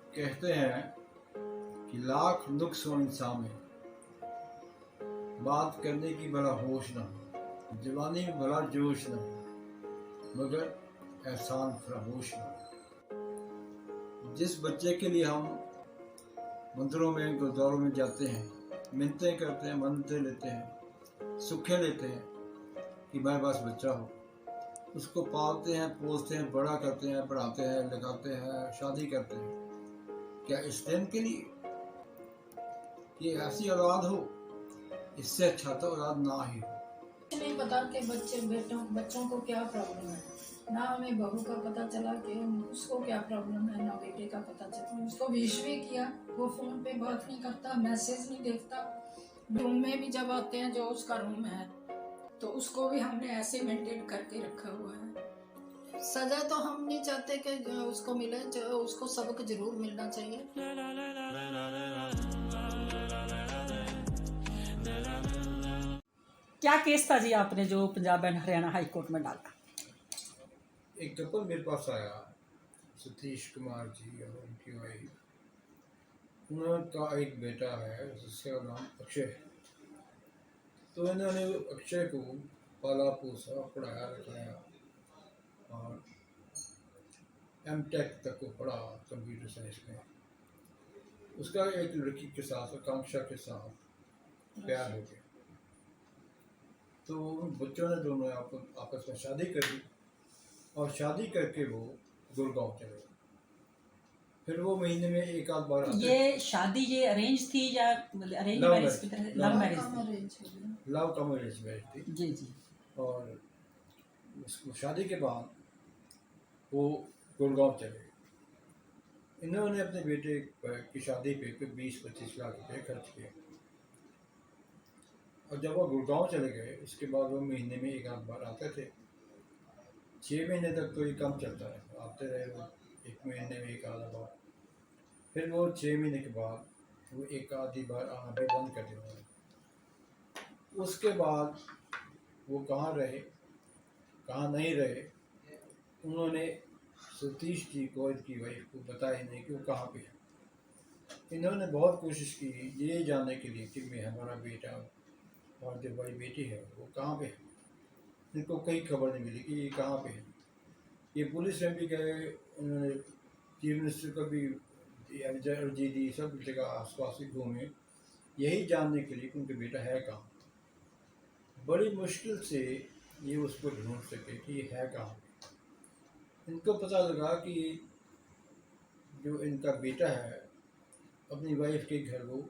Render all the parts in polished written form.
कहते हैं कि लाख नुक्स हो इंसान में, बात करने की बड़ा होश न हो, जवानी में बड़ा जोश न हो, मगर एहसान फरामोश न हो। जिस बच्चे के लिए हम मंदिरों में गुरुद्वारों में जाते हैं, मिन्नतें करते हैं, मन्नतें लेते हैं, सुखे लेते हैं कि हमारे पास बच्चा हो, उसको पालते हैं, पोसते हैं, बड़ा करते हैं, पढ़ाते हैं, लिखाते हैं, शादी करते हैं, क्या इस दिन के लिए कि ऐसी औलाद हो? इससे अच्छा तो औलाद ना ही हो। नहीं पता कि बच्चों को क्या प्रॉब्लम है। ना हमें बहू का पता चला कि उसको क्या प्रॉब्लम है, ना बेटे का पता चला। उसको विश भी किया, वो फोन पे बात नहीं करता, मैसेज नहीं देखता। रूम में भी जब आते हैं, जो उसका रूम है, तो उसको भी हमने ऐसे मेंटेन करके रखा हुआ है। सजा तो हम नहीं चाहते कि उसको मिले, जो उसको सबक जरूर मिलना चाहिए। क्या केस था जी आपने जो Punjab and Haryana high court में डाला? एक कपल मेरे पास आया, सतीश कुमार जी और उनकी वाइफ। उनका एक बेटा है जिसका नाम अक्षय है। तो इन्होंने अक्षय को पाला पोसा, पढ़ाया लिखाया और M.Tech तक को पढ़ा कंप्यूटर साइंस में। उसका एक लड़की के साथ, आकांक्षा के साथ प्यार हो गया। तो उन बच्चों ने दोनों आपस में शादी कर दी और शादी करके वो गुड़गांव चले गए। फिर वो महीने में एक आध बार आते। ये शादी ये अरेंज थी या अरेंज लव मैरिज की मैरिज, तरह? लव लव मैरिज थी। लव कम अरेंज मैरिज थी। जी जी। और उसको शादी के बाद वो गुड़गांव चले गए। इन्होंने अपने बेटे की शादी पे कोई 20-25 लाख रुपए खर्च किए। और जब वो गुड़गांव चले गए, उसके बाद वो महीने में एक आध बार आते थे। 6 महीने तक तो ये कम चलता रहा, आते रहे वो, एक महीने में एक आधा बार। फिर वो 6 महीने के बाद वो एक आधी बार आना भी बंद कर दिया। उसके बाद वो कहाँ रहे, कहाँ नहीं रहे, उन्होंने सतीश जी को, इनकी वाइफ को बताया नहीं कि वो कहाँ पे है। इन्होंने बहुत कोशिश की ये जानने के लिए कि मैं, हमारा बेटा और जो बड़ी बेटी है वो कहाँ पे है। इनको कहीं खबर नहीं मिली कि ये कहाँ पे है। ये पुलिस में भी गए, उन्होंने चीफ मिनिस्टर को भी अर्जी दी, सब जगह आस पास ही घूमे यही जानने के लिए कि उनका बेटा है कहाँ। बड़ी मुश्किल से ये उसको ढूंढ सके कि ये है कहाँ। इनको पता लगा कि जो इनका बेटा है अपनी वाइफ के घर वो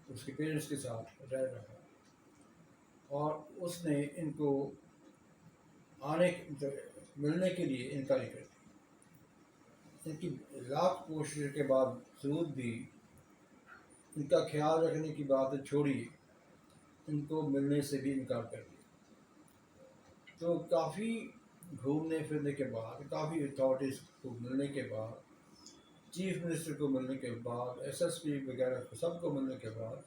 उसके पेरेंट्स के साथ रह रहा है और उसने इनको आने मिलने के लिए इनकार कर दी। इनकी लाख कोशिश के बावजूद भी इनका ख्याल रखने की बात छोड़िए, इनको मिलने से भी इनकार कर दिया। तो काफ़ी घूमने फिरने के बाद, काफ़ी अथॉरिटीज़ को मिलने के बाद, चीफ मिनिस्टर को मिलने के बाद, SSP वगैरह सबको मिलने के बाद,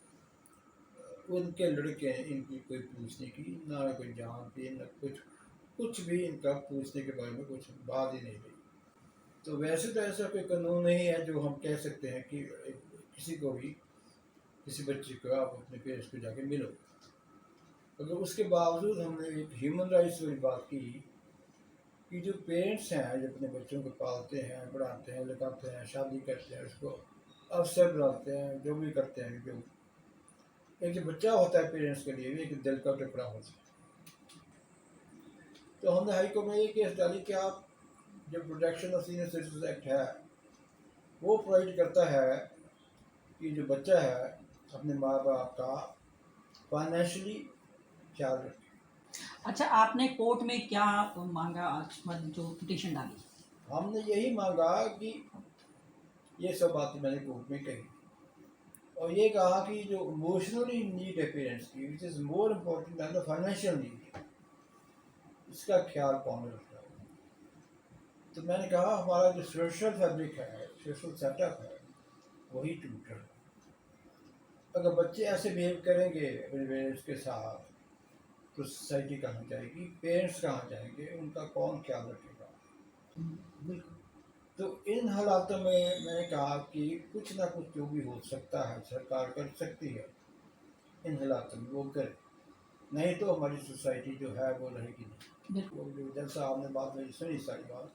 उनके लड़के ने इनकी कोई पूछने की ना कोई जानती न कुछ भी इनका पूछने के बारे में कुछ बात ही नहीं रही। तो वैसे तो ऐसा कोई कानून नहीं है जो हम कह सकते हैं कि किसी को भी, किसी बच्चे को आप अपने पेरेंट्स को जाके मिलो। अगर उसके बावजूद हमने एक ह्यूमन राइट्स वाली बात की कि जो पेरेंट्स हैं जो अपने बच्चों को पालते हैं, पढ़ाते हैं, लिखाते हैं, शादी करते हैं, उसको अवसर बनाते हैं, जो भी करते हैं, जो एक जो बच्चा होता है पेरेंट्स के लिए भी एक दिल का टुकड़ा होता है। तो हमने हाई कोर्ट में ये केस डाली कि आप जो protection of senior citizen act है वो प्रोवाइड करता है कि जो बच्चा है अपने माँ बाप का फाइनेंशियली ख्याल रखे। अच्छा, आपने कोर्ट में क्या मांगा आज, मतलब जो पिटीशन डाली? हमने यही मांगा कि ये सब बातें मैंने कोर्ट में कही और ये कहा कि जो इमोशनली नीड है पेरेंट्स की, which is more important than the financial need, इसका ख्याल कौन रख रहा है। तो मैंने कहा हमारा जो सोशल फैब्रिक है, सोशल सेटअप है, वही टूट रहा है। अगर बच्चे ऐसे बिहेव करेंगे अपने पेरेंट्स के साथ तो सोसाइटी कहाँ जाएगी, पेरेंट्स कहाँ जाएंगे, उनका कौन ख्याल रखेगा। बिल्कुल। तो इन हालातों में मैंने कहा कि कुछ ना कुछ जो भी हो सकता है सरकार कर सकती है, इन हालातों में वो करे, नहीं तो हमारी सोसाइटी जो है वो रहेगी नहीं। बिल्कुल। वो जो जब साहब ने बात मेरी सुनी सारी बात,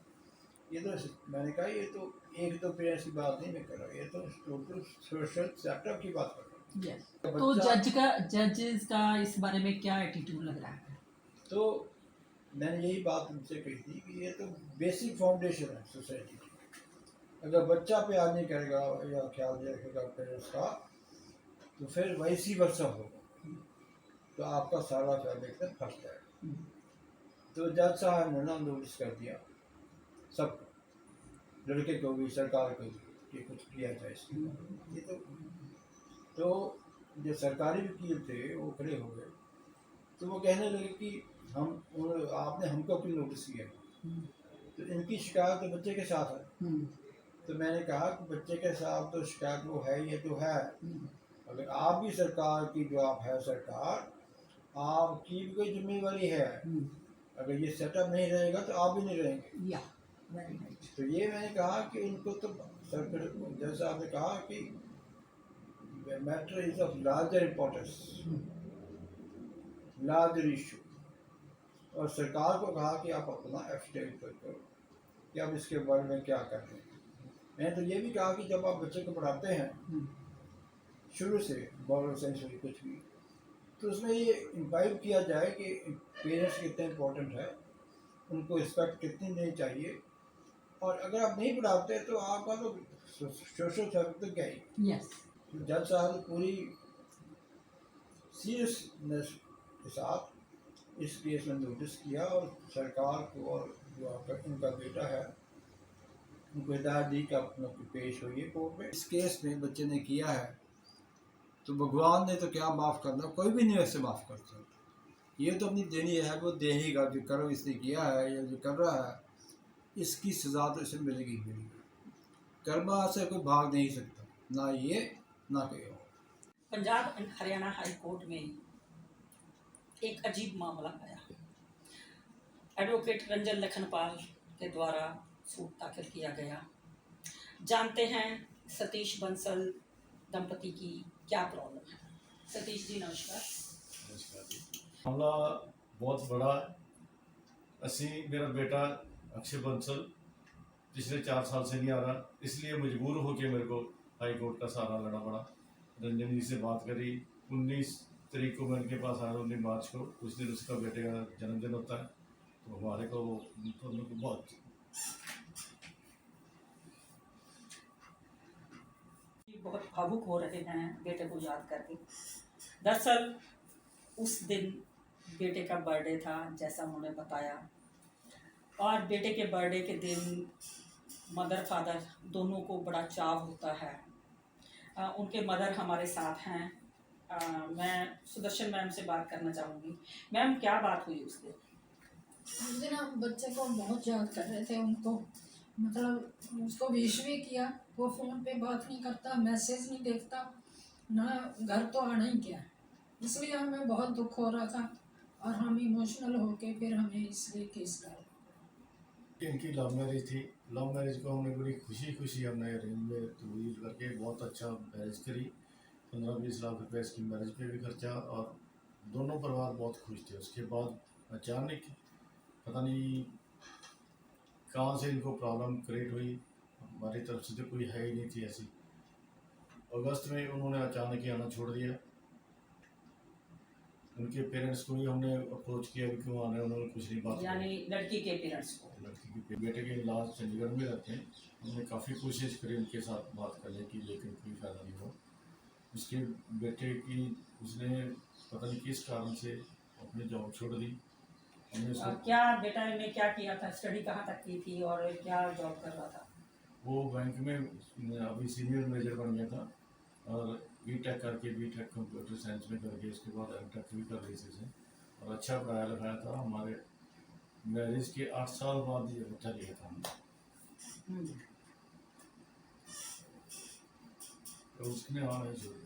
ये तो मैंने कहा ये तो एक दो पेरेंट्स की बात नहीं मैं कर रहा, ये तो टोटल सोशल सेटअप की बात कर रहा हूँ। यस। तो जजेस का इस बारे में क्या एटीट्यूड लग रहा है? तो मैंने यही बात उनसे कही थी कि ये तो बेसिक फाउंडेशन है सोसाइटी की। अगर बच्चा प्यार नहीं करेगा या ख्याल नहीं रखेगा पेरेंट्स का, तो फिर वैसी वर्षा होगा, तो आपका सारा फैमिली एकदम फंस जाएगा। तो जज साहब ने ना नोटिस कर दिया सब, लड़के को भी सरकार को भी, कि कुछ किया जाए इसके बारे। ये तो जो सरकारी वकील थे वो खड़े हो गए, तो वो कहने लगे कि आपने हमको क्यों नोटिस किया, तो इनकी शिकायत तो बच्चे के साथ है। तो मैंने कहा कि बच्चे के साथ तो शिकायत वो है, ये तो है, अगर आप भी सरकार की जो आप है सरकार, आपकी भी कोई जिम्मेवारी है, अगर ये सेटअप नहीं रहेगा तो आप भी नहीं रहेंगे। या वेरी राइट। तो ये मैंने कहा कि इनको तो जैसा आपने कहा कि matter is of larger importance, larger issue, और सरकार को कहा कि आप अपना एफिडेविट करो कि आप इसके बारे में क्या कर रहे हैं। मैंने तो ये भी कहा कि जब आप बच्चे को पढ़ाते हैं शुरू से मॉरल साइंस हुई कुछ भी, तो उसमें ये इम्बाइब किया जाए कि पेरेंट्स कितने इम्पोर्टेंट है, उनको रिस्पेक्ट कितनी देनी चाहिए, और अगर आप नहीं पढ़ाते तो आपका तो सोशल सर्विस तो क्या ही। यस। तो जज साहब पूरी सीरियसनेस के साथ इस केस में नोटिस किया, और सरकार को और जो आपका उनका बेटा है उनको हिदायत दी कि अपना पेश होइए कोर्ट में। इस केस में बच्चे ने किया है तो भगवान ने तो क्या माफ़ करना, कोई भी नहीं वैसे माफ़ कर सकता। ये तो अपनी देनी है, वो देगा, जो करो इसने किया है या जो कर रहा है इसकी सज़ा तो इसे मिलेगी मिलेगी, कर्मा से कोई भाग नहीं सकता, ना ये ना कोई और। Punjab and Haryana high court में एक अजीब मामला आया। एडवोकेट रंजन लखनपाल के द्वारा सूट दाखिल किया गया। जानते हैं सतीश बंसल दंपति की क्या प्रॉब्लम है। सतीश जी नमस्कार। नमस्कार जी। मामला बहुत बड़ा है। असी मेरा बेटा अक्षय बंसल पिछले 4 साल से नहीं आ रहा, इसलिए मजबूर होकर मेरे को हाई कोर्ट का सहारा लेना पड़ा। रंजन जी से बात करी, 19 तारीख को मैं उनके पास आया, 19 मार्च को, उस दिन उसका बेटे का जन्मदिन होता है, तो हमारे को तो उनको बहुत भावुक हो रहे हैं बेटे को याद करके। दरअसल उस दिन बेटे का बर्थडे था जैसा उन्होंने बताया, और बेटे के बर्थडे के दिन मदर फादर दोनों को बड़ा चाव होता है। उनके मदर हमारे साथ हैं। मैं सुदर्शन मैम से बात करना चाहूँगी। मैम क्या बात हुई उस दिन? उस दिन हम बच्चे को बहुत याद कर रहे थे, उनको मतलब उसको विश भी किया, वो फ़ोन पे बात नहीं करता, मैसेज नहीं देखता, ना घर तो आना ही क्या, इसलिए हमें बहुत दुख हो रहा था, और हम इमोशनल होके फिर हमें इसलिए केस डाला। इनकी लव मैरिज थी। लव मैरिज को हमने बड़ी खुशी खुशी हमने अरेंज में तब्दील करके बहुत अच्छा मैरिज करी। 15-20 लाख रुपए इसकी मैरिज पे भी खर्चा, और दोनों परिवार बहुत खुश थे। उसके बाद अचानक पता नहीं कहाँ से इनको प्रॉब्लम क्रिएट हुई, हमारी तरफ से तो कोई है ही नहीं थी ऐसी। अगस्त में उन्होंने अचानक ही आना छोड़ दिया। उनके पेरेंट्स को भी हमने अप्रोच किया कि क्यों आना है, उन्होंने कुछ नहीं बात यानी लड़की के पेरेंट्स को। लड़की के बेटे के इलाज चंडीगढ़ में रहते हैं, हमने काफ़ी कोशिश करी उनके साथ बात करने की, लेकिन कोई फ़ायदा नहीं हुआ। उसके बेटे की उसने पता नहीं किस कारण से अपनी जॉब छोड़ दी। हमने उसको क्या बेटा ने क्या किया था, स्टडी कहाँ तक की थी और क्या जॉब कर रहा था? वो बैंक में अभी सीनियर मैनेजर बन गया था, और बीटेक करके बीटेक कंप्यूटर साइंस में करके उसके बाद एमटेक भी कर रही थी, और अच्छा पढ़ाया लिखाया था। हमारे मैरिज के 8 साल बाद ये बच्चा लिया था हमने, तो उसने आना ही छोड़ दिया।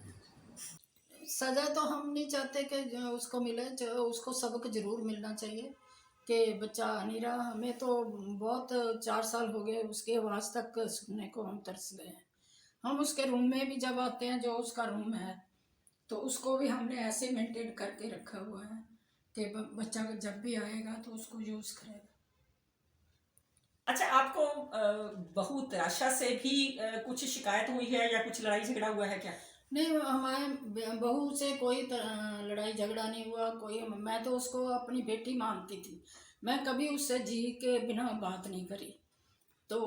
सज़ा तो हम नहीं चाहते कि जो उसको मिले, जो उसको सबक ज़रूर मिलना चाहिए कि बच्चा आ नहीं रहा। हमें तो बहुत 4 साल हो गए उसके आवाज़ तक सुनने को हम तरस गए हैं। हम उसके रूम में भी जब आते हैं, जो उसका रूम है, तो उसको भी हमने ऐसे मेंटेन करके रखा हुआ है कि बच्चा जब भी आएगा तो उसको यूज़ करेगा। अच्छा, आपको बहू तराशा से भी कुछ शिकायत हुई है या कुछ लड़ाई झगड़ा हुआ है क्या? नहीं, हमारे बहू से कोई लड़ाई झगड़ा नहीं हुआ कोई। मैं तो उसको अपनी बेटी मानती थी, मैं कभी उससे जी के बिना बात नहीं करी। तो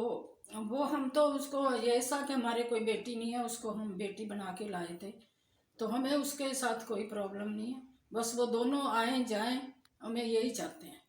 वो हम तो उसको ऐसा कि हमारे कोई बेटी नहीं है, उसको हम बेटी बना के लाए थे, तो हमें उसके साथ कोई प्रॉब्लम नहीं है। बस वो दोनों आए जाएं, हमें यही चाहते हैं।